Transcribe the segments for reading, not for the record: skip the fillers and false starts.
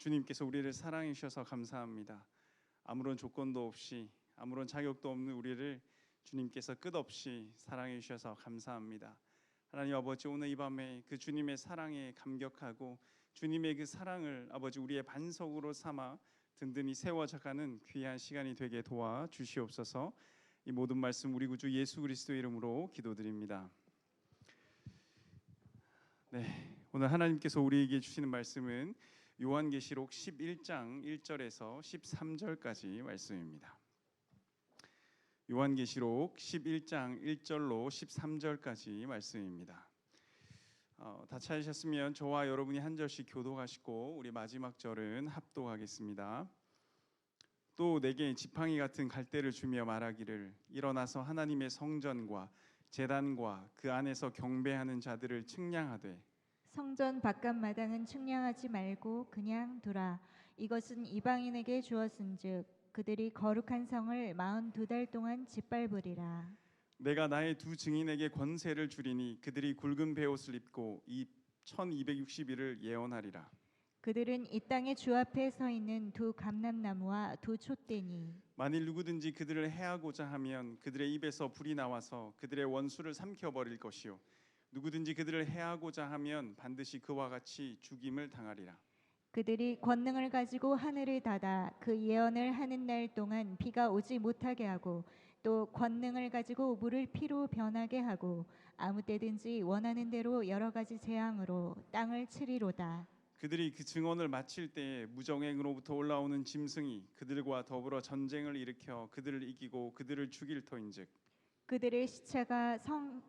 주님께서 우리를 사랑해 주셔서 감사합니다. 아무런 조건도 없이 아무런 자격도 없는 우리를 주님께서 끝없이 사랑해 주셔서 감사합니다. 하나님 아버지, 오늘 이 밤에 그 주님의 사랑에 감격하고 주님의 그 사랑을 아버지 우리의 반석으로 삼아 든든히 세워져가는 귀한 시간이 되게 도와 주시옵소서. 이 모든 말씀 우리 구주 예수 그리스도 이름으로 기도드립니다. 네, 오늘 하나님께서 우리에게 주시는 말씀은 요한계시록 11장 1절에서 13절까지 말씀입니다. 요한계시록 11장 1절로 13절까지 말씀입니다. 다 찾으셨으면 저와 여러분이 한 절씩 교독하시고 우리 마지막 절은 합독하겠습니다. 또 내게 지팡이 같은 갈대를 주며 말하기를 일어나서 하나님의 성전과 제단과 그 안에서 경배하는 자들을 측량하되 성전 바깥 마당은 측량하지 말고 그냥 두라. 이것은 이방인에게 주었은즉 그들이 거룩한 성을 42달 동안 짓밟으리라. 내가 나의 두 증인에게 권세를 주리니 그들이 굵은 베옷을 입고 이 1260일을 예언하리라. 그들은 이 땅의 주 앞에 서 있는 두 감람나무와 두 촛대니 만일 누구든지 그들을 해하고자 하면 그들의 입에서 불이 나와서 그들의 원수를 삼켜버릴 것이요 누구든지 그들을 해하고자 하면 반드시 그와 같이 죽임을 당하리라. 그들이 권능을 가지고 하늘을 닫아 그 예언을 하는 날 동안 비가 오지 못하게 하고 또 권능을 가지고 물을 피로 변하게 하고 아무 때든지 원하는 대로 여러 가지 재앙으로 땅을 치리로다. 그들이 그 증언을 마칠 때에 무정행으로부터 올라오는 짐승이 그들과 더불어 전쟁을 일으켜 그들을 이기고 그들을 죽일 터인즉 그들의 시체가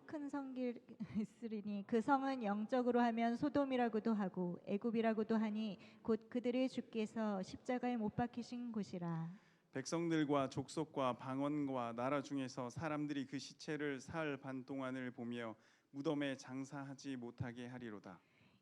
큰 성길 있으리니 그 성은 영적으로 하면 소돔이라고도 하고 애굽이라고도 하니 곧 그들의 주께서 십자가에 못 박히신 곳이라. 백성들과 족속과 방언과 나라 중에서 사람들이 그 시체를 사흘 반 동안을 보며 무덤에 장사하지 못하게 하리로다.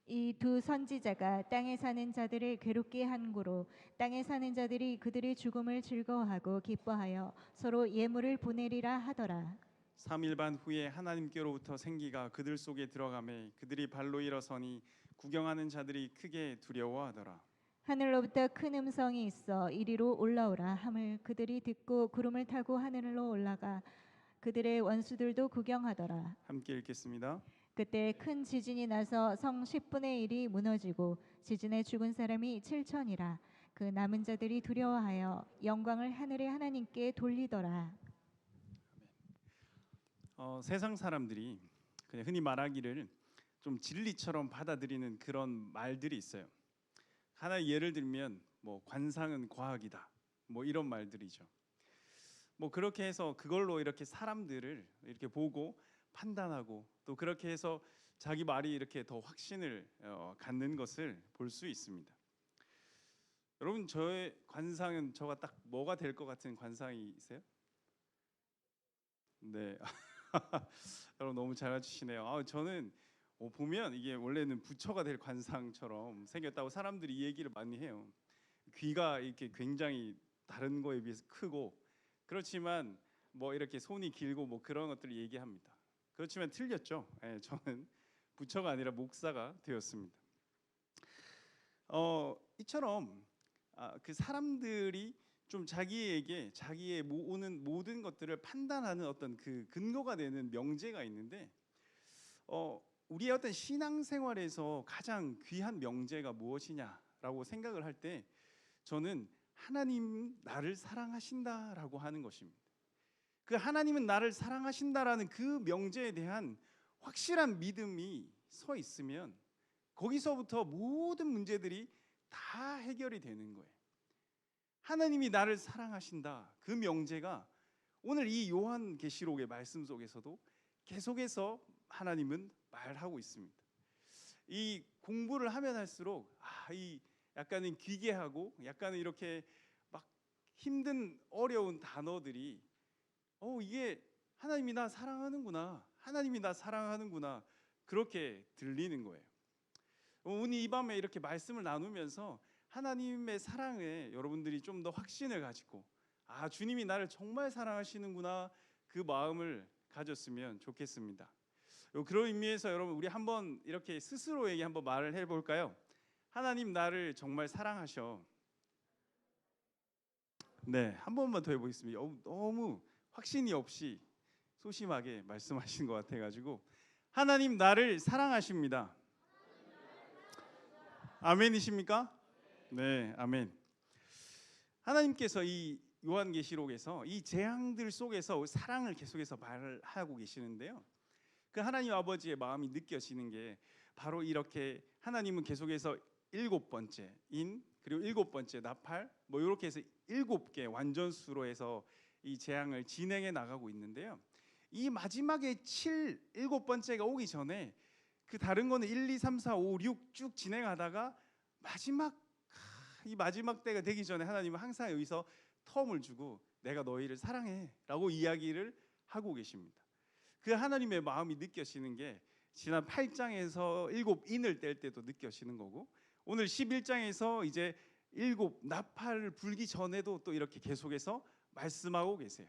이 두 선지자가 땅에 사는 자들을 괴롭게 한 고로 땅에 사는 자들이 그들의 죽음을 즐거워하고 기뻐하여 서로 예물을 보내리라 하더라. 3일 반 후에 하나님께로부터 생기가 그들 속에 들어가매 그들이 발로 일어서니 구경하는 자들이 크게 두려워하더라. 하늘로부터 큰 음성이 있어 이리로 올라오라 함을 그들이 듣고 구름을 타고 하늘로 올라가 그들의 원수들도 구경하더라. 함께 읽겠습니다. 그때 큰 지진이 나서 성 10분의 1이 무너지고 지진에 죽은 사람이 7천이라. 그 남은 자들이 두려워하여 영광을 하늘의 하나님께 돌리더라. 세상 사람들이 그냥 흔히 말하기를 좀 진리처럼 받아들이는 그런 말들이 있어요. 하나의 예를 들면 뭐 관상은 과학이다, 뭐 이런 말들이죠. 뭐 그렇게 해서 그걸로 이렇게 사람들을 이렇게 보고 판단하고 또 그렇게 해서 자기 말이 이렇게 더 확신을 갖는 것을 볼 수 있습니다. 여러분, 저의 관상은 저가 딱 뭐가 될 것 같은 관상이 있어요? 네. 여러분 너무 잘 맞추시네요. 저는 보면 이게 원래는 부처가 될 관상처럼 생겼다고 사람들이 이 얘기를 많이 해요. 귀가 이렇게 굉장히 다른 거에 비해서 크고 그렇지만 뭐 이렇게 손이 길고 뭐 그런 것들을 얘기합니다. 그렇지만 틀렸죠. 저는 부처가 아니라 목사가 되었습니다. 이처럼 그 사람들이 좀 자기에게 자기의 오는 모든 것들을 판단하는 어떤 그 근거가 되는 명제가 있는데 우리의 어떤 신앙생활에서 가장 귀한 명제가 무엇이냐라고 생각을 할 때 저는 하나님 나를 사랑하신다라고 하는 것입니다. 그 하나님은 나를 사랑하신다라는 그 명제에 대한 확실한 믿음이 서 있으면 거기서부터 모든 문제들이 다 해결이 되는 거예요. 하나님이 나를 사랑하신다 그 명제가 오늘 이 요한계시록의 말씀 속에서도 계속해서 하나님은 말하고 있습니다. 이 공부를 하면 할수록 이 약간은 기괴하고 약간은 이렇게 막 힘든 어려운 단어들이 이게 하나님이 나 사랑하는구나, 하나님이 나 사랑하는구나 그렇게 들리는 거예요. 오늘 이 밤에 이렇게 말씀을 나누면서 하나님의 사랑에 여러분들이 좀 더 확신을 가지고 주님이 나를 정말 사랑하시는구나 그 마음을 가졌으면 좋겠습니다. 그런 의미에서 여러분 우리 한번 이렇게 스스로에게 한번 말을 해볼까요? 하나님 나를 정말 사랑하셔. 네, 한 번만 더 해보겠습니다. 너무 확신이 없이 소심하게 말씀하신 것 같아가지고 하나님 나를 사랑하십니다. 아멘이십니까? 네, 아멘. 하나님께서 이 요한계시록에서 이 재앙들 속에서 사랑을 계속해서 말하고 계시는데요. 그 하나님 아버지의 마음이 느껴지는 게 바로 이렇게 하나님은 계속해서 7번째인 그리고 7번째 나팔 뭐 이렇게 해서 7개 완전수로 해서 이 재앙을 진행해 나가고 있는데요. 이 마지막에 7번째가 오기 전에 그 다른 거는 1, 2, 3, 4, 5, 6 쭉 진행하다가 이 마지막 때가 되기 전에 하나님은 항상 여기서 텀을 주고 내가 너희를 사랑해라고 이야기를 하고 계십니다. 그 하나님의 마음이 느껴지는 게 지난 8장에서 7인을 뗄 때도 느껴지는 거고 오늘 11장에서 이제 7 나팔을 불기 전에도 또 이렇게 계속해서 말씀하고 계세요.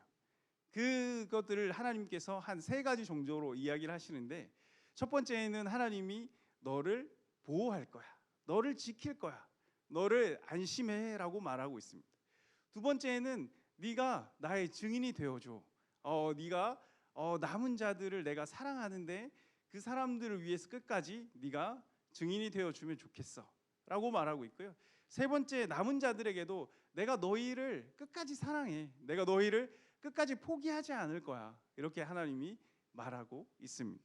그것들을 하나님께서 한 3가지 정도로 이야기를 하시는데 첫 번째는 하나님이 너를 보호할 거야. 너를 지킬 거야. 너를 안심해라고 말하고 있습니다. 두 번째는 네가 나의 증인이 되어줘. 네가 남은 자들을 내가 사랑하는데 그 사람들을 위해서 끝까지 네가 증인이 되어주면 좋겠어 라고 말하고 있고요. 세 번째 남은 자들에게도 내가 너희를 끝까지 사랑해. 내가 너희를 끝까지 포기하지 않을 거야. 이렇게 하나님이 말하고 있습니다.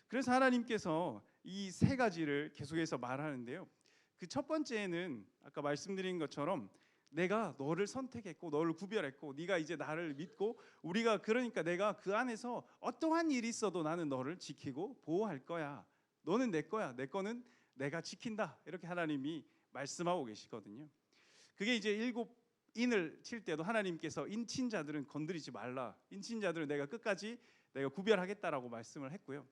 그래서 하나님께서 이 3가지를 계속해서 말하는데요. 그 첫 번째는 아까 말씀드린 것처럼 내가 너를 선택했고 너를 구별했고 네가 이제 나를 믿고 우리가 그러니까 내가 그 안에서 어떠한 일이 있어도 나는 너를 지키고 보호할 거야. 너는 내 거야. 내 거는 내가 지킨다. 이렇게 하나님이 말씀하고 계시거든요. 그게 이제 7인을 칠 때도 하나님께서 인친자들은 건드리지 말라. 인친자들은 내가 끝까지 내가 구별하겠다라고 말씀을 했고요.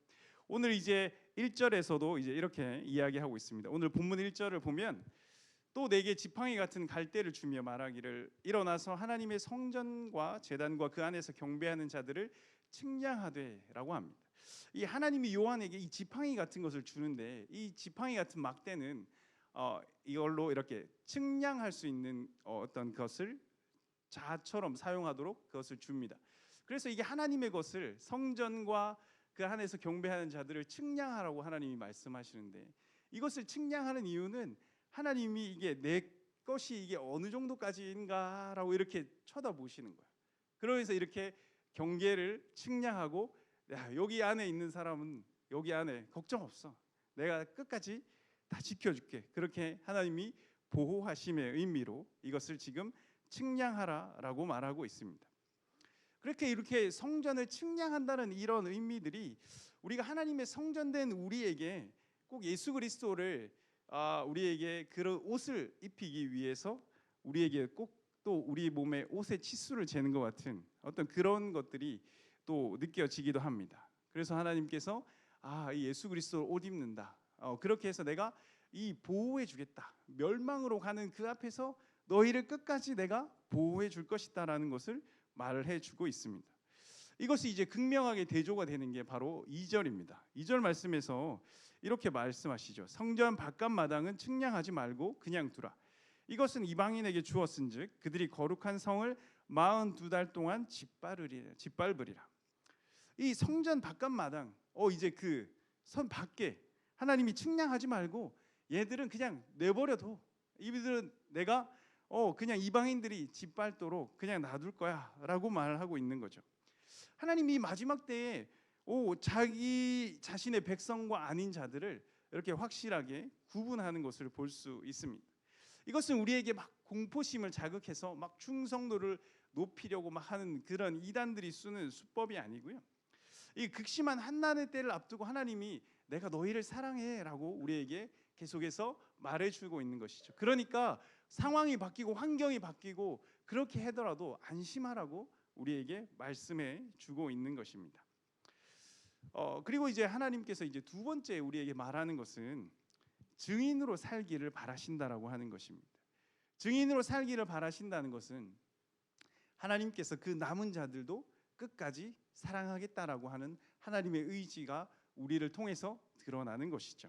오늘 이제 1절에서도 이제 이렇게 이야기하고 있습니다. 오늘 본문 1절을 보면 또 내게 지팡이 같은 갈대를 주며 말하기를 일어나서 하나님의 성전과 제단과 그 안에서 경배하는 자들을 측량하되라고 합니다. 이 하나님이 요한에게 이 지팡이 같은 것을 주는데 이 지팡이 같은 막대는 이걸로 이렇게 측량할 수 있는 어떤 것을 자처럼 사용하도록 그것을 줍니다. 그래서 이게 하나님의 것을 성전과 그 안에서 경배하는 자들을 측량하라고 하나님이 말씀하시는데 이것을 측량하는 이유는 하나님이 이게 내 것이 이게 어느 정도까지인가라고 이렇게 쳐다보시는 거예요. 그러면서 이렇게 경계를 측량하고 야, 여기 안에 있는 사람은 여기 안에 걱정 없어. 내가 끝까지 다 지켜줄게. 그렇게 하나님이 보호하심의 의미로 이것을 지금 측량하라라고 말하고 있습니다. 그렇게 이렇게 성전을 측량한다는 이런 의미들이 우리가 하나님의 성전된 우리에게 꼭 예수 그리스도를 우리에게 그런 옷을 입히기 위해서 우리에게 꼭 또 우리 몸에 옷의 치수를 재는 것 같은 어떤 그런 것들이 또 느껴지기도 합니다. 그래서 하나님께서 이 예수 그리스도 옷 입는다. 그렇게 해서 내가 이 보호해 주겠다. 멸망으로 가는 그 앞에서 너희를 끝까지 내가 보호해 줄 것이다라는 것을 말을 해주고 있습니다. 이것이 이제 극명하게 대조가 되는 게 바로 2절입니다. 2절 말씀에서 이렇게 말씀하시죠. 성전 바깥 마당은 측량하지 말고 그냥 두라. 이것은 이방인에게 주었은즉 그들이 거룩한 성을 42달 동안 짓밟으리라. 이 성전 바깥 마당, 이제 그 선 밖에 하나님이 측량하지 말고 얘들은 그냥 내버려둬. 이들은 내가 그냥 이방인들이 짓밟도록 그냥 놔둘 거야라고 말하고 있는 거죠. 하나님이 마지막 때에 자기 자신의 백성과 아닌 자들을 이렇게 확실하게 구분하는 것을 볼 수 있습니다. 이것은 우리에게 막 공포심을 자극해서 막 충성도를 높이려고 막 하는 그런 이단들이 쓰는 수법이 아니고요. 이 극심한 한난의 때를 앞두고 하나님이 내가 너희를 사랑해라고 우리에게 계속해서 말해주고 있는 것이죠. 그러니까 상황이 바뀌고 환경이 바뀌고 그렇게 하더라도 안심하라고 우리에게 말씀해 주고 있는 것입니다. 그리고 이제 하나님께서 이제 두 번째 우리에게 말하는 것은 증인으로 살기를 바라신다라고 하는 것입니다. 증인으로 살기를 바라신다는 것은 하나님께서 그 남은 자들도 끝까지 사랑하겠다라고 하는 하나님의 의지가 우리를 통해서 드러나는 것이죠.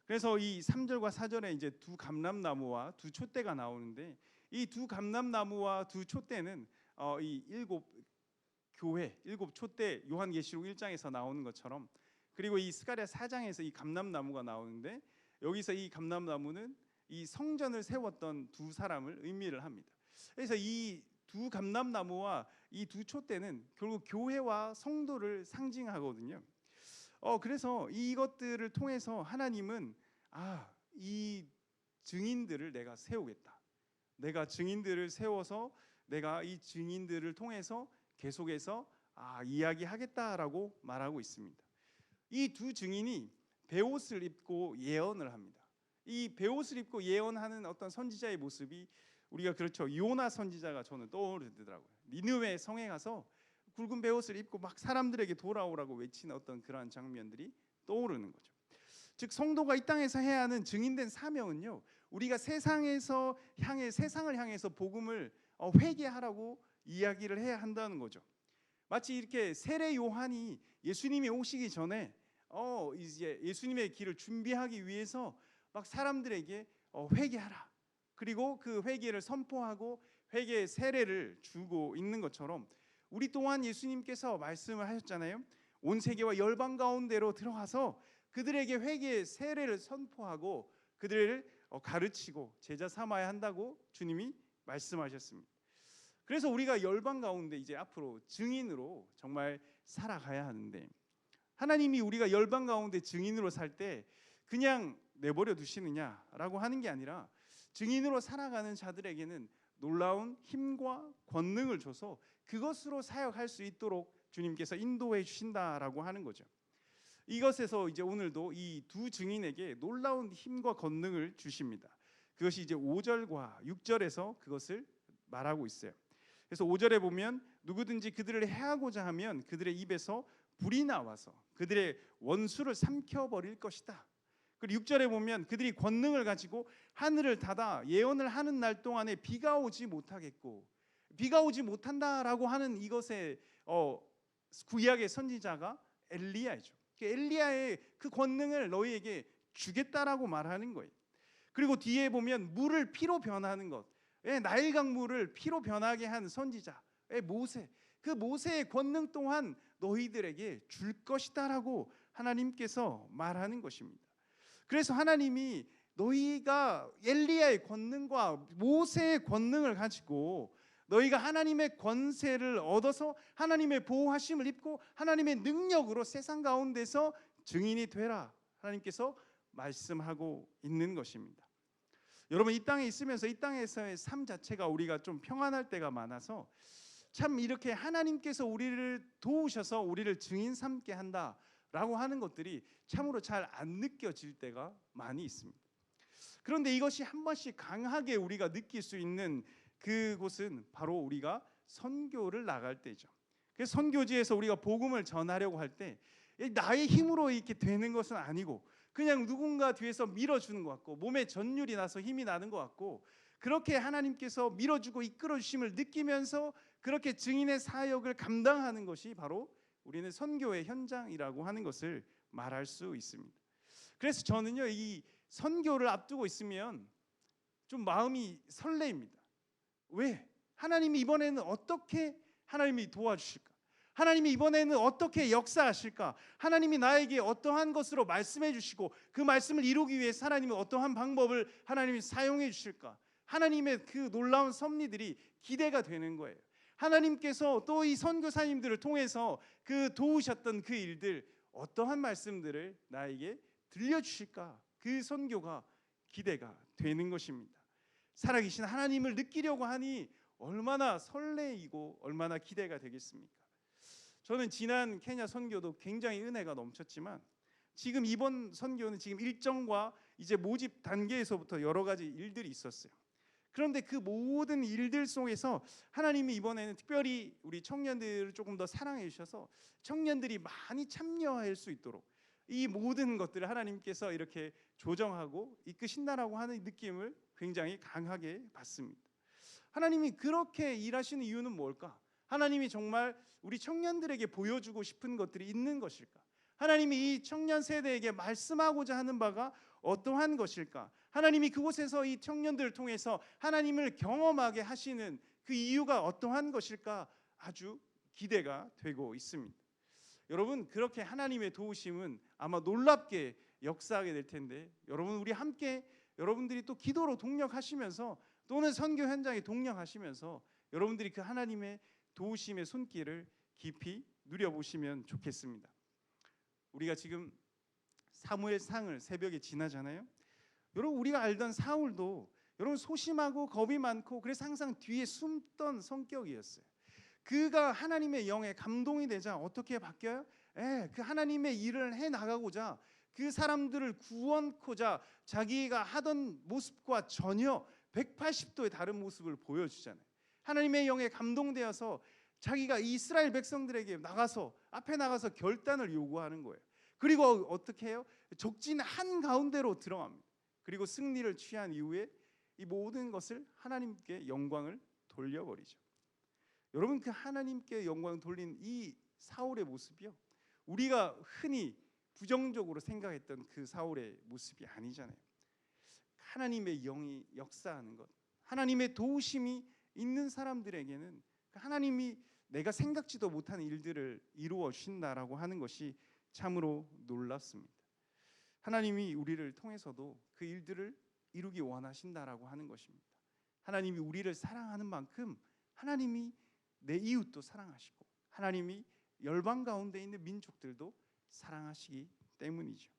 그래서 이 3절과 4절에 이제 두 감람나무와 두 촛대가 나오는데, 이 두 감람나무와 두 촛대는 이 일곱 교회, 일곱 촛대, 요한계시록 1장에서 나오는 것처럼, 그리고 이 스가랴 4장에서 이 감람나무가 나오는데, 여기서 이 감람나무는 이 성전을 세웠던 두 사람을 의미를 합니다. 그래서 이 두 감람나무와 이 두 촛대는 결국 교회와 성도를 상징하거든요. 그래서 이것들을 통해서 하나님은 이 증인들을 내가 세우겠다. 내가 증인들을 세워서 내가 이 증인들을 통해서 계속해서 이야기하겠다라고 말하고 있습니다. 이 두 증인이 베옷을 입고 예언을 합니다. 이 베옷을 입고 예언하는 어떤 선지자의 모습이 우리가 그렇죠. 요나 선지자가 저는 떠오르더라고요. 니느웨 성에 가서 굵은 베옷을 입고 막 사람들에게 돌아오라고 외치는 어떤 그러한 장면들이 떠오르는 거죠. 즉 성도가 이 땅에서 해야 하는 증인된 사명은요, 우리가 세상을 향해서 복음을 회개하라고 이야기를 해야 한다는 거죠. 마치 이렇게 세례 요한이 예수님이 오시기 전에 이제 예수님의 길을 준비하기 위해서 막 사람들에게 회개하라, 그리고 그 회개를 선포하고 회개의 세례를 주고 있는 것처럼, 우리 또한 예수님께서 말씀을 하셨잖아요. 온 세계와 열방 가운데로 들어가서 그들에게 회개의 세례를 선포하고 그들을 가르치고 제자 삼아야 한다고 주님이 말씀하셨습니다. 그래서 우리가 열방 가운데 이제 앞으로 증인으로 정말 살아가야 하는데, 하나님이 우리가 열방 가운데 증인으로 살 때 그냥 내버려 두시느냐라고 하는 게 아니라, 증인으로 살아가는 자들에게는 놀라운 힘과 권능을 줘서 그것으로 사역할 수 있도록 주님께서 인도해 주신다라고 하는 거죠. 이것에서 이제 오늘도 이 두 증인에게 놀라운 힘과 권능을 주십니다. 그것이 이제 5절과 6절에서 그것을 말하고 있어요. 그래서 5절에 보면 누구든지 그들을 해하고자 하면 그들의 입에서 불이 나와서 그들의 원수를 삼켜버릴 것이다. 그리고 6절에 보면 그들이 권능을 가지고 하늘을 닫아 예언을 하는 날 동안에 비가 오지 못하겠고, 비가 오지 못한다라고 하는 이것의 구약의 선지자가 엘리야죠. 엘리야의 그 권능을 너희에게 주겠다라고 말하는 거예요. 그리고 뒤에 보면 물을 피로 변하는 것, 나일강 물을 피로 변하게 한 선지자 모세, 그 모세의 권능 또한 너희들에게 줄 것이다라고 하나님께서 말하는 것입니다. 그래서 하나님이 너희가 엘리야의 권능과 모세의 권능을 가지고 너희가 하나님의 권세를 얻어서 하나님의 보호하심을 입고 하나님의 능력으로 세상 가운데서 증인이 되라, 하나님께서 말씀하고 있는 것입니다. 여러분, 이 땅에 있으면서 이 땅에서의 삶 자체가 우리가 좀 평안할 때가 많아서 참 이렇게 하나님께서 우리를 도우셔서 우리를 증인 삼게 한다라고 하는 것들이 참으로 잘 안 느껴질 때가 많이 있습니다. 그런데 이것이 한 번씩 강하게 우리가 느낄 수 있는 그곳은 바로 우리가 선교를 나갈 때죠. 그래서 선교지에서 우리가 복음을 전하려고 할 때 나의 힘으로 이렇게 되는 것은 아니고 그냥 누군가 뒤에서 밀어주는 것 같고 몸에 전율이 나서 힘이 나는 것 같고, 그렇게 하나님께서 밀어주고 이끌어주심을 느끼면서 그렇게 증인의 사역을 감당하는 것이 바로 우리는 선교의 현장이라고 하는 것을 말할 수 있습니다. 그래서 저는요, 이 선교를 앞두고 있으면 좀 마음이 설레입니다. 왜? 하나님이 이번에는 어떻게 하나님이 도와주실까? 하나님이 이번에는 어떻게 역사하실까? 하나님이 나에게 어떠한 것으로 말씀해 주시고 그 말씀을 이루기 위해서 하나님이 어떠한 방법을 하나님이 사용해 주실까? 하나님의 그 놀라운 섭리들이 기대가 되는 거예요. 하나님께서 또 이 선교사님들을 통해서 그 도우셨던 그 일들, 어떠한 말씀들을 나에게 들려주실까? 그 선교가 기대가 되는 것입니다. 살아계신 하나님을 느끼려고 하니 얼마나 설레이고 얼마나 기대가 되겠습니까? 저는 지난 케냐 선교도 굉장히 은혜가 넘쳤지만 지금 이번 선교는 지금 일정과 이제 모집 단계에서부터 여러 가지 일들이 있었어요. 그런데 그 모든 일들 속에서 하나님이 이번에는 특별히 우리 청년들을 조금 더 사랑해 주셔서 청년들이 많이 참여할 수 있도록 이 모든 것들을 하나님께서 이렇게 조정하고 이끄신다라고 하는 느낌을 굉장히 강하게 받습니다. 하나님이 그렇게 일하시는 이유는 뭘까? 하나님이 정말 우리 청년들에게 보여주고 싶은 것들이 있는 것일까? 하나님이 이 청년 세대에게 말씀하고자 하는 바가 어떠한 것일까? 하나님이 그곳에서 이 청년들을 통해서 하나님을 경험하게 하시는 그 이유가 어떠한 것일까? 아주 기대가 되고 있습니다. 여러분, 그렇게 하나님의 도우심은 아마 놀랍게 역사하게 될 텐데, 여러분, 우리 함께 여러분들이 또 기도로 동력하시면서 또는 선교 현장에 동력하시면서 여러분들이 그 하나님의 도우심의 손길을 깊이 누려보시면 좋겠습니다. 우리가 지금 사무엘상을 새벽에 지나잖아요. 여러분, 우리가 알던 사울도 여러분 소심하고 겁이 많고 그래서 항상 뒤에 숨던 성격이었어요. 그가 하나님의 영에 감동이 되자 어떻게 바뀌어요? 그 하나님의 일을 해 나가고자 그 사람들을 구원코자 자기가 하던 모습과 전혀 180도의 다른 모습을 보여주잖아요. 하나님의 영에 감동되어서 자기가 이스라엘 백성들에게 앞에 나가서 결단을 요구하는 거예요. 그리고 어떻게 해요? 적진 한가운데로 들어갑니다. 그리고 승리를 취한 이후에 이 모든 것을 하나님께 영광을 돌려버리죠. 여러분, 그 하나님께 영광을 돌린 이 사울의 모습이요, 우리가 흔히 부정적으로 생각했던 그 사울의 모습이 아니잖아요. 하나님의 영이 역사하는 것, 하나님의 도우심이 있는 사람들에게는 하나님이 내가 생각지도 못하는 일들을 이루어 주신다라고 하는 것이 참으로 놀랍습니다. 하나님이 우리를 통해서도 그 일들을 이루기 원하신다라고 하는 것입니다. 하나님이 우리를 사랑하는 만큼 하나님이 내 이웃도 사랑하시고 하나님이 열방 가운데 있는 민족들도 사랑하시기 때문이죠.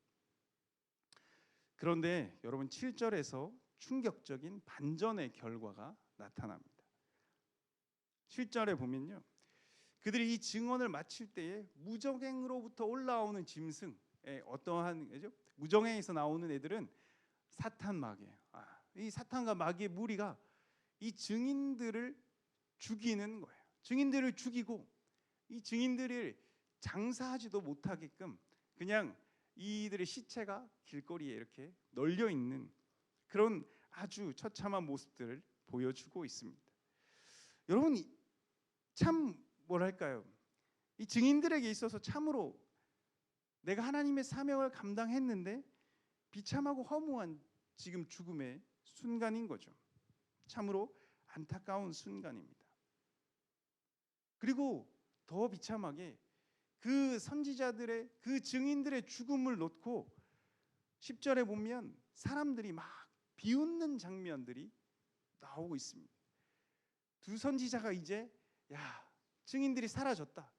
그런데 여러분, 7절에서 충격적인 반전의 결과가 나타납니다. 7절에 보면요, 그들이 이 증언을 마칠 때에 무정행으로부터 올라오는 짐승, 어떠한 무정행에서 나오는 애들은 사탄 마귀예요. 이 사탄과 마귀의 무리가 이 증인들을 죽이는 거예요. 증인들을 죽이고 이 증인들을 장사하지도 못하게끔 그냥 이들의 시체가 길거리에 이렇게 널려 있는 그런 아주 처참한 모습들을 보여주고 있습니다. 여러분, 참 뭐랄까요? 이 증인들에게 있어서 참으로 내가 하나님의 사명을 감당했는데 비참하고 허무한 지금 죽음의 순간인 거죠. 참으로 안타까운 순간입니다. 그리고 더 비참하게 그 선지자들의 그 증인들의 죽음을 놓고 10절에 보면 사람들이 막 비웃는 장면들이 나오고 있습니다. 두 선지자가 이제 증인들이 사라졌다.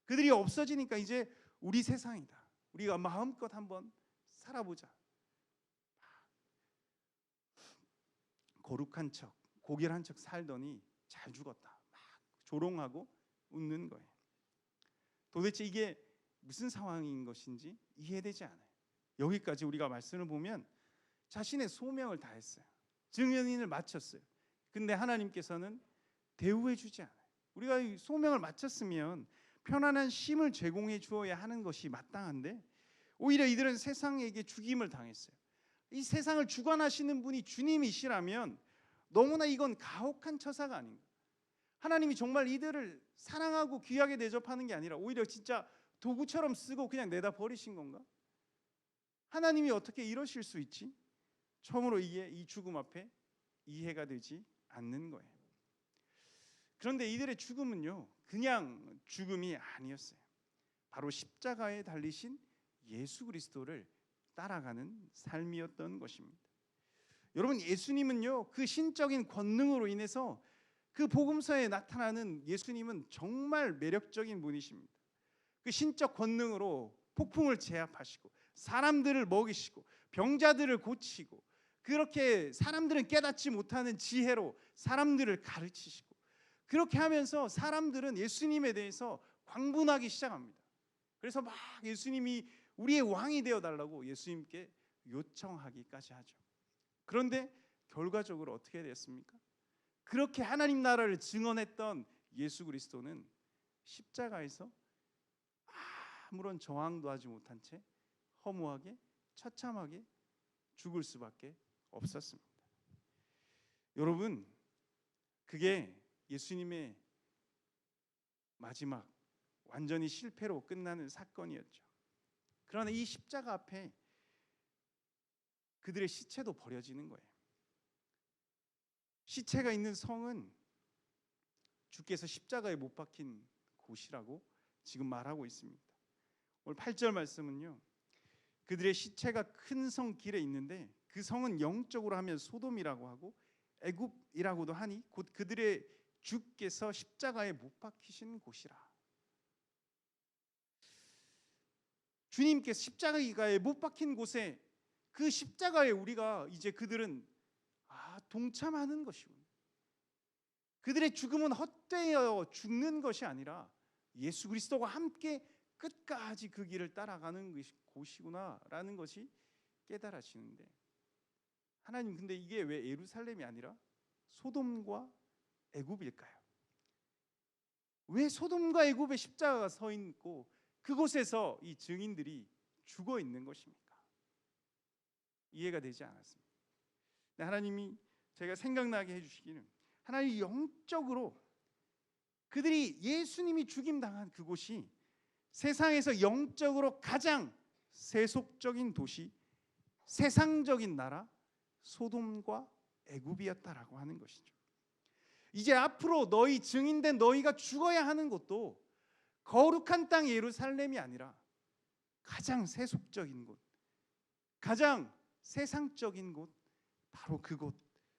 그들이 없어지니까 이제 우리 세상이다. 우리가 마음껏 한번 살아보자. 거룩한 척, 고결한 척 살더니 잘 죽었다. 막 조롱하고 웃는 거예요. 도대체 이게 무슨 상황인 것인지 이해되지 않아요. 여기까지 우리가 말씀을 보면 자신의 소명을 다했어요. 증인을 마쳤어요. 근데 하나님께서는 대우해 주지 않아요. 우리가 소명을 마쳤으면 편안한 쉼을 제공해 주어야 하는 것이 마땅한데 오히려 이들은 세상에게 죽임을 당했어요. 이 세상을 주관하시는 분이 주님이시라면 너무나 이건 가혹한 처사가 아닌가. 하나님이 정말 이들을 사랑하고 귀하게 대접하는 게 아니라 오히려 진짜 도구처럼 쓰고 그냥 내다 버리신 건가? 하나님이 어떻게 이러실 수 있지? 처음으로 이게 이 죽음 앞에 이해가 되지 않는 거예요. 그런데 이들의 죽음은요, 그냥 죽음이 아니었어요. 바로 십자가에 달리신 예수 그리스도를 따라가는 삶이었던 것입니다. 여러분, 예수님은요, 그 신적인 권능으로 인해서 그 복음서에 나타나는 예수님은 정말 매력적인 분이십니다. 그 신적 권능으로 폭풍을 제압하시고 사람들을 먹이시고 병자들을 고치고 그렇게 사람들은 깨닫지 못하는 지혜로 사람들을 가르치시고 그렇게 하면서 사람들은 예수님에 대해서 광분하기 시작합니다. 그래서 막 예수님이 우리의 왕이 되어달라고 예수님께 요청하기까지 하죠. 그런데 결과적으로 어떻게 됐습니까? 그렇게 하나님 나라를 증언했던 예수 그리스도는 십자가에서 아무런 저항도 하지 못한 채 허무하게 처참하게 죽을 수밖에 없었습니다. 여러분, 그게 예수님의 마지막 완전히 실패로 끝나는 사건이었죠. 그러나 이 십자가 앞에 그들의 시체도 버려지는 거예요. 시체가 있는 성은 주께서 십자가에 못 박힌 곳이라고 지금 말하고 있습니다. 오늘 8절 말씀은요, 그들의 시체가 큰 성 길에 있는데 그 성은 영적으로 하면 소돔이라고 하고 애굽이라고도 하니 곧 그들의 주께서 십자가에 못 박히신 곳이라. 주님께서 십자가에 못 박힌 곳에, 그 십자가에 우리가 이제 그들은 동참하는 것이군. 그들의 죽음은 헛되어 죽는 것이 아니라 예수 그리스도와 함께 끝까지 그 길을 따라가는 곳이구나라는 것이 깨달아지는데, 하나님, 근데 이게 왜 예루살렘이 아니라 소돔과 애굽일까요? 왜 소돔과 애굽에 십자가가 서 있고 그곳에서 이 증인들이 죽어 있는 것입니까? 이해가 되지 않았습니다. 하나님이 제가 생각나게 해주시기는, 하나님이 영적으로 그들이 예수님이 죽임당한 그곳이 세상에서 영적으로 가장 세속적인 도시, 세상적인 나라 소돔과 애굽이었다라고 하는 것이죠. 이제 앞으로 너희 증인된 너희가 죽어야 하는 곳도 거룩한 땅 예루살렘이 아니라 가장 세속적인 곳, 가장 세상적인 곳, 바로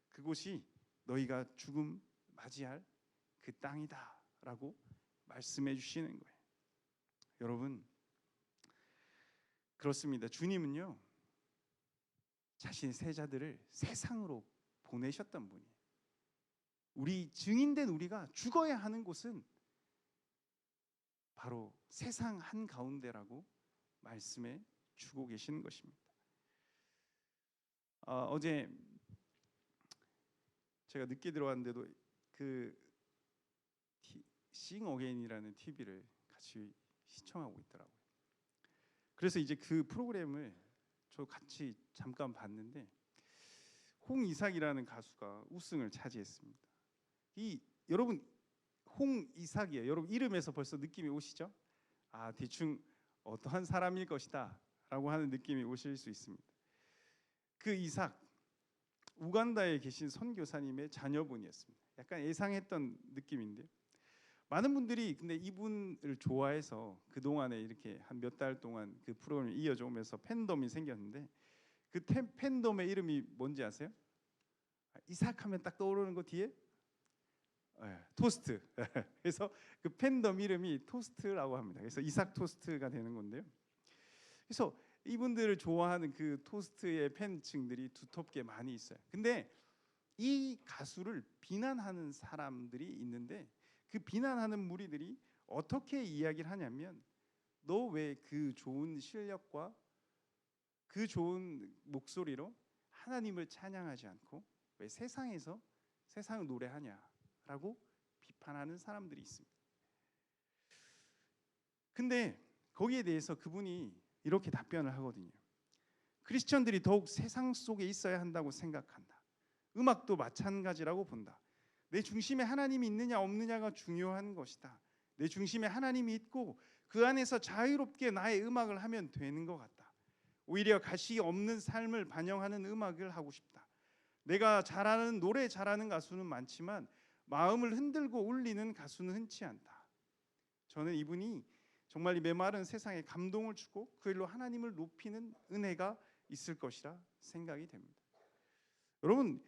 그곳이 너희가 죽음 맞이할 그 땅이다라고 말씀해 주시는 거예요. 여러분, 그렇습니다. 주님은요, 자신의 세자들을 세상으로 보내셨던 분이에요. 우리 증인된 우리가 죽어야 하는 곳은 바로 세상 한가운데라고 말씀해 주고 계시는 것입니다. 어제 제가 늦게 들어왔는데도 그 싱 어게인이라는 TV를 같이 시청하고 있더라고요. 그래서 이제 그 프로그램을 저 같이 잠깐 봤는데, 홍이삭이라는 가수가 우승을 차지했습니다. 여러분, 홍이삭이에요. 여러분 이름에서 벌써 느낌이 오시죠? 대충 어떠한 사람일 것이다 라고 하는 느낌이 오실 수 있습니다. 그 이삭, 우간다에 계신 선교사님의 자녀분이었습니다. 약간 예상했던 느낌인데, 많은 분들이 근데 이분을 좋아해서 그동안에 이렇게 한 몇 달 동안 그 프로그램이 이어져 오면서 팬덤이 생겼는데, 그 팬덤의 이름이 뭔지 아세요? 이삭 하면 딱 떠오르는 거 뒤에 토스트. 그래서 그 팬덤 이름이 토스트라고 합니다. 그래서 이삭 토스트가 되는 건데요. 그래서 이분들을 좋아하는 그 토스트의 팬층들이 두텁게 많이 있어요. 근데 이 가수를 비난하는 사람들이 있는데, 그 비난하는 무리들이 어떻게 이야기를 하냐면, 너 왜 그 좋은 실력과 그 좋은 목소리로 하나님을 찬양하지 않고 왜 세상을 노래하냐라고 비판하는 사람들이 있습니다. 근데 거기에 대해서 그분이 이렇게 답변을 하거든요. 크리스천들이 더욱 세상 속에 있어야 한다고 생각한다. 음악도 마찬가지라고 본다. 내 중심에 하나님이 있느냐 없느냐가 중요한 것이다. 내 중심에 하나님이 있고 그 안에서 자유롭게 나의 음악을 하면 되는 것 같다. 오히려 가시 없는 삶을 반영하는 음악을 하고 싶다. 내가 노래 잘하는 가수는 많지만 마음을 흔들고 울리는 가수는 흔치 않다. 저는 이분이 정말 이 메마른 세상에 감동을 주고 그 일로 하나님을 높이는 은혜가 있을 것이라 생각이 됩니다. 여러분,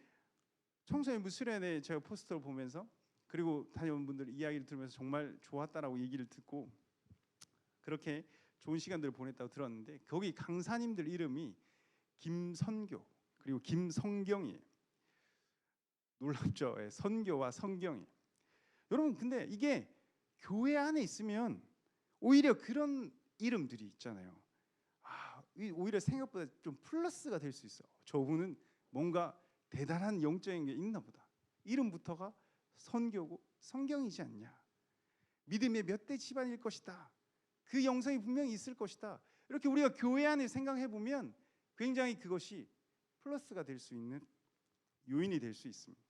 청소년 무수련회 제가 포스터를 보면서, 그리고 다녀온 분들 이야기를 들으면서 정말 좋았다라고 얘기를 듣고 그렇게 좋은 시간들을 보냈다고 들었는데, 거기 강사님들 이름이 김선교 그리고 김성경이에요. 놀랍죠? 선교와 성경이에요. 여러분, 근데 이게 교회 안에 있으면 오히려 그런 이름들이 있잖아요. 오히려 생각보다 좀 플러스가 될 수 있어요. 저분은 뭔가 대단한 영적인 게 있나 보다. 이름부터가 선교고 성경이지 않냐. 믿음의 몇 대 집안일 것이다. 그 영성이 분명히 있을 것이다. 이렇게 우리가 교회 안에 생각해 보면 굉장히 그것이 플러스가 될 수 있는 요인이 될 수 있습니다.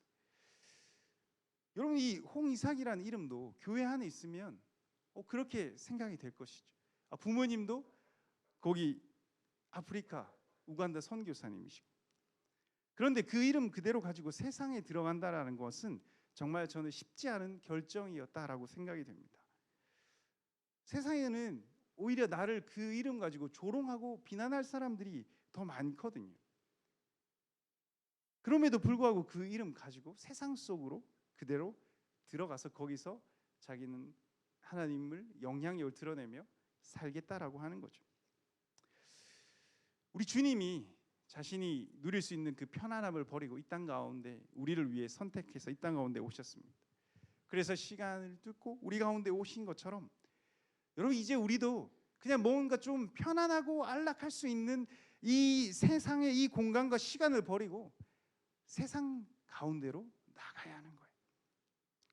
여러분, 이 홍이삭이라는 이름도 교회 안에 있으면 그렇게 생각이 될 것이죠. 부모님도 거기 아프리카 우간다 선교사님이시고, 그런데 그 이름 그대로 가지고 세상에 들어간다라는 것은 정말 저는 쉽지 않은 결정이었다라고 생각이 됩니다. 세상에는 오히려 나를 그 이름 가지고 조롱하고 비난할 사람들이 더 많거든요. 그럼에도 불구하고 그 이름 가지고 세상 속으로 그대로 들어가서 거기서 자기는 하나님을 영향력을 드러내며 살겠다라고 하는 거죠. 우리 주님이 자신이 누릴 수 있는 그 편안함을 버리고 이 땅 가운데 우리를 위해 선택해서 이 땅 가운데 오셨습니다. 그래서 시간을 뚫고 우리 가운데 오신 것처럼 여러분 이제 우리도 그냥 뭔가 좀 편안하고 안락할 수 있는 이 세상의 이 공간과 시간을 버리고 세상 가운데로 나가야 하는 거예요.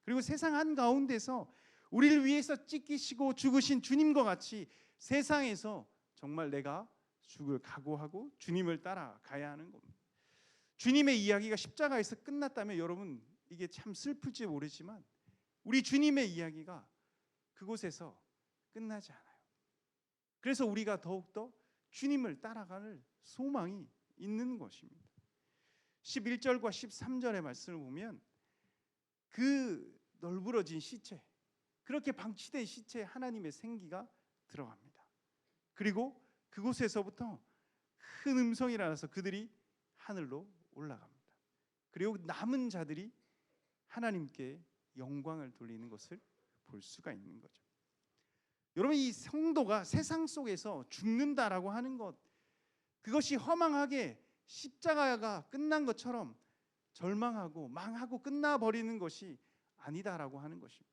그리고 세상 한가운데서 우리를 위해서 찢기시고 죽으신 주님과 같이 세상에서 정말 내가 죽을 각오하고 주님을 따라가야 하는 겁니다. 주님의 이야기가 십자가에서 끝났다면 여러분 이게 참 슬플지 모르지만 우리 주님의 이야기가 그곳에서 끝나지 않아요. 그래서 우리가 더욱더 주님을 따라가는 소망이 있는 것입니다. 11절과 13절의 말씀을 보면 그 널브러진 시체, 그렇게 방치된 시체에 하나님의 생기가 들어갑니다. 그리고 그곳에서부터 큰 음성이 나서 그들이 하늘로 올라갑니다. 그리고 남은 자들이 하나님께 영광을 돌리는 것을 볼 수가 있는 거죠. 여러분 이 성도가 세상 속에서 죽는다라고 하는 것, 그것이 허망하게 십자가가 끝난 것처럼 절망하고 망하고 끝나버리는 것이 아니다라고 하는 것입니다.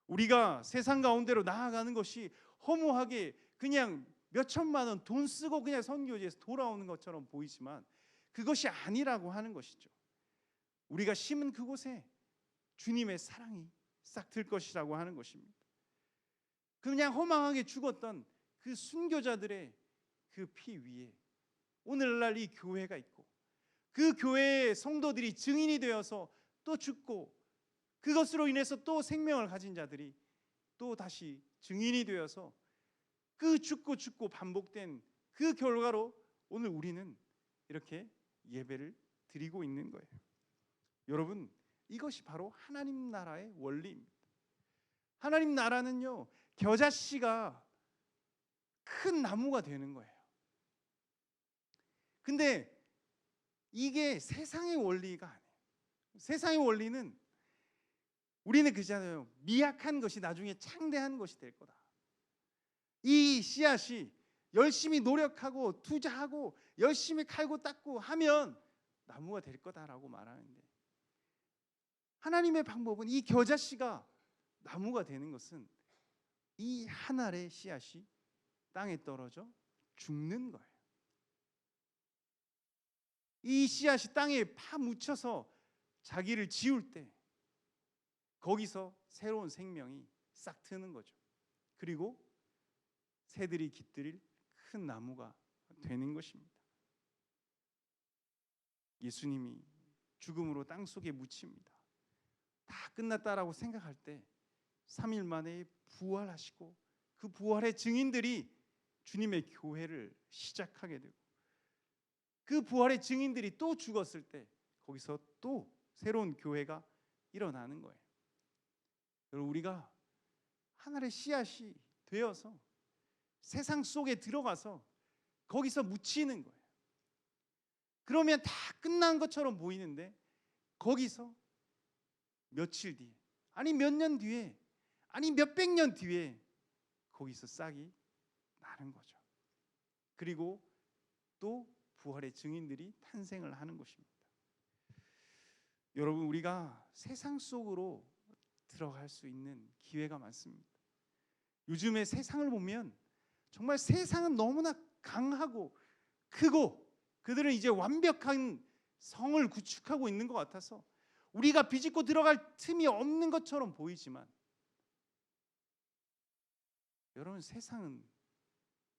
우리가 세상 가운데로 나아가는 것이 허무하게 그냥 몇 천만 원 돈 쓰고 그냥 선교지에서 돌아오는 것처럼 보이지만 그것이 아니라고 하는 것이죠. 우리가 심은 그곳에 주님의 사랑이 싹 들 것이라고 하는 것입니다. 그냥 허망하게 죽었던 그 순교자들의 그 피 위에 오늘날 이 교회가 있고 그 교회의 성도들이 증인이 되어서 또 죽고 그것으로 인해서 또 생명을 가진 자들이 또 다시 증인이 되어서 그 죽고 반복된 그 결과로 오늘 우리는 이렇게 예배를 드리고 있는 거예요. 여러분 이것이 바로 하나님 나라의 원리입니다. 하나님 나라는요 겨자씨가 큰 나무가 되는 거예요. 근데 이게 세상의 원리가 아니에요. 세상의 원리는 우리는 그잖아요. 미약한 것이 나중에 창대한 것이 될 거다. 이 씨앗이 열심히 노력하고 투자하고 열심히 칼고 닦고 하면 나무가 될 거다라고 말하는데 하나님의 방법은 이 겨자씨가 나무가 되는 것은 이 한 알의 씨앗이 땅에 떨어져 죽는 거예요. 이 씨앗이 땅에 파묻혀서 자기를 지울 때 거기서 새로운 생명이 싹 트는 거죠. 그리고 새들이 깃들일 큰 나무가 되는 것입니다. 예수님이 죽음으로 땅 속에 묻힙니다. 다 끝났다라고 생각할 때 3일 만에 부활하시고 그 부활의 증인들이 주님의 교회를 시작하게 되고 그 부활의 증인들이 또 죽었을 때 거기서 또 새로운 교회가 일어나는 거예요. 여러분 우리가 하늘의 씨앗이 되어서 세상 속에 들어가서 거기서 묻히는 거예요. 그러면 다 끝난 것처럼 보이는데 거기서 며칠 뒤에 아니 몇 년 뒤에 아니 몇백 년 뒤에 거기서 싹이 나는 거죠. 그리고 또 부활의 증인들이 탄생을 하는 것입니다. 여러분 우리가 세상 속으로 들어갈 수 있는 기회가 많습니다. 요즘에 세상을 보면 정말 세상은 너무나 강하고 크고 그들은 이제 완벽한 성을 구축하고 있는 것 같아서 우리가 비집고 들어갈 틈이 없는 것처럼 보이지만 여러분 세상은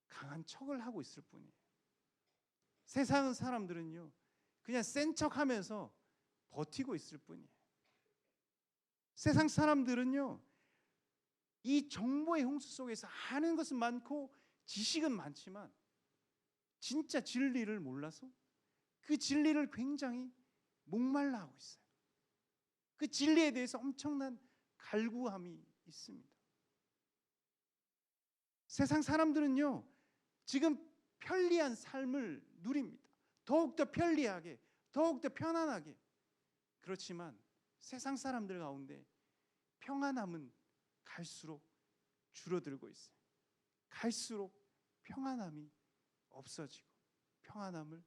강한 척을 하고 있을 뿐이에요. 세상은 사람들은요 그냥 센 척하면서 버티고 있을 뿐이에요. 세상 사람들은요 이 정보의 홍수 속에서 아는 것은 많고 지식은 많지만 진짜 진리를 몰라서 그 진리를 굉장히 목말라 하고 있어요. 그 진리에 대해서 엄청난 갈구함이 있습니다. 세상 사람들은요, 지금 편리한 삶을 누립니다. 더욱더 편리하게, 더욱더 편안하게. 그렇지만 세상 사람들 가운데 평안함은 갈수록 줄어들고 있어요. 갈수록 평안함이 없어지고 평안함을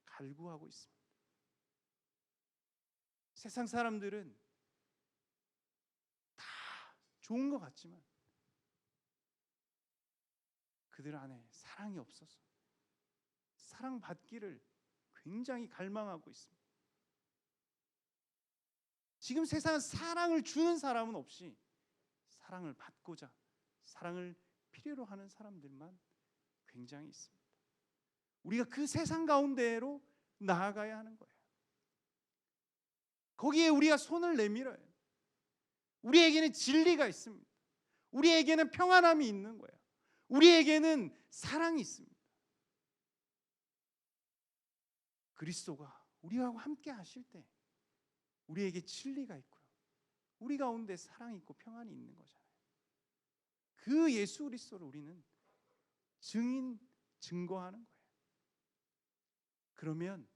갈구하고 있습니다. 세상 사람들은 다 좋은 것 같지만 그들 안에 사랑이 없어서 사랑받기를 굉장히 갈망하고 있습니다. 지금 세상은 사랑을 주는 사람은 없이 사랑을 받고자, 사랑을 필요로 하는 사람들만 굉장히 있습니다. 우리가 그 세상 가운데로 나아가야 하는 거예요. 거기에 우리가 손을 내밀어야 해요. 우리에게는 진리가 있습니다. 우리에게는 평안함이 있는 거예요. 우리에게는 사랑이 있습니다. 그리스도가 우리와 함께 하실 때 우리에게 진리가 있고요, 우리 가운데 사랑이 있고 평안이 있는 거잖아요. 그 예수 그리스도를 우리는 증거하는 거예요. 그러면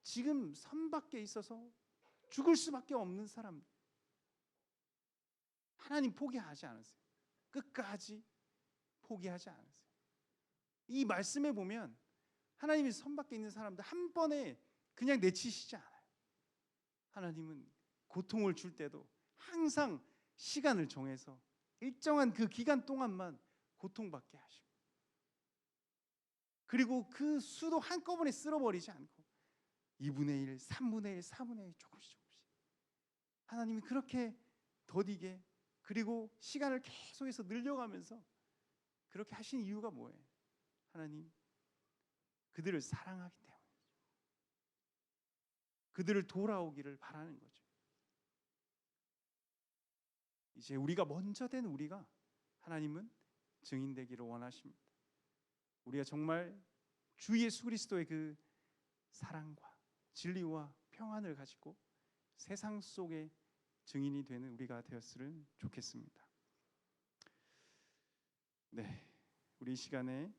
지금 선 밖에 있어서 죽을 수밖에 없는 사람들, 하나님 포기하지 않으세요. 끝까지 포기하지 않으세요. 이 말씀에 보면 하나님이 선 밖에 있는 사람들 한 번에 그냥 내치시지 않아요. 하나님은 고통을 줄 때도 항상 시간을 정해서 일정한 그 기간 동안만 고통받게 하시고, 그리고 그 수도 한꺼번에 쓸어버리지 않고 2분의 1, 3분의 1, 4분의 1 조금씩 하나님이 그렇게 더디게, 그리고 시간을 계속해서 늘려가면서 그렇게 하신 이유가 뭐예요? 하나님 그들을 사랑하기 때문에, 그들을 돌아오기를 바라는 거죠. 이제 우리가 먼저 된 우리가 하나님은 증인되기를 원하십니다. 우리가 정말 주 예수 그리스도의 그 사랑과 진리와 평안을 가지고 세상 속에 증인이 되는 우리가 되었으면 좋겠습니다. 네, 우리 이 시간에